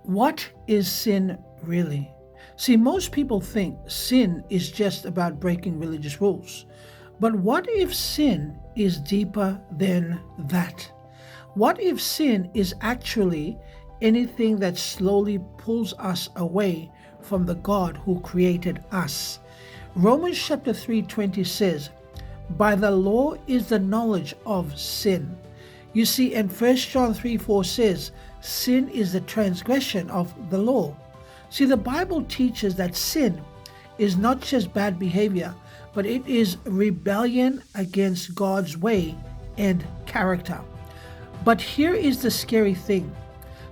What is sin really? See, most people think sin is just about breaking religious rules. But what if sin is deeper than that? What if sin is actually anything that slowly pulls us away from the God who created us? Romans chapter 3:20 says, "By the law is the knowledge of sin." You see, and 1 John 3:4 says, "Sin is the transgression of the law." See, the Bible teaches that sin is not just bad behavior, but it is rebellion against God's way and character. But here is the scary thing: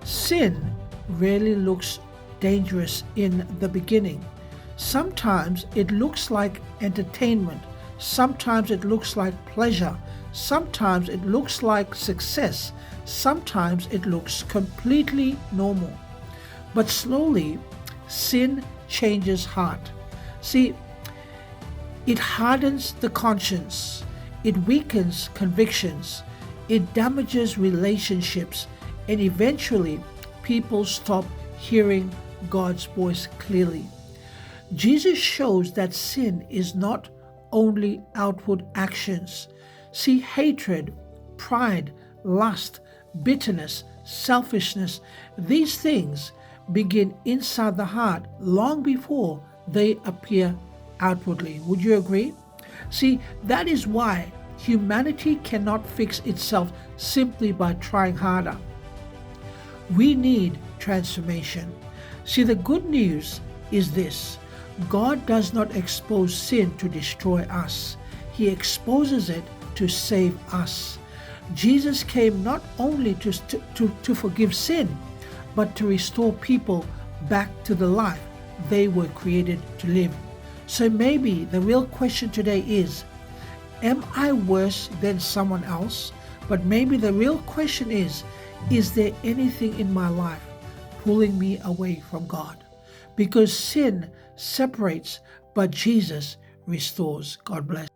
sin rarely looks dangerous in the beginning. Sometimes it looks like entertainment, sometimes it looks like pleasure, sometimes it looks like success, sometimes it looks completely normal. But slowly, sin changes heart. See, it hardens the conscience, it weakens convictions, it damages relationships, and eventually people stop hearing God's voice clearly. Jesus shows that sin is not only outward actions. See, hatred, pride, lust, bitterness, selfishness, these things begin inside the heart long before they appear outwardly. Would you agree? See, that is why humanity cannot fix itself simply by trying harder. We need transformation. See, the good news is this: God does not expose sin to destroy us, He exposes it to save us. Jesus came not only to forgive sin, but to restore people back to the life they were created to live. So maybe the real question today is, am I worse than someone else? But maybe the real question is there anything in my life pulling me away from God? Because sin separates, but Jesus restores. God bless.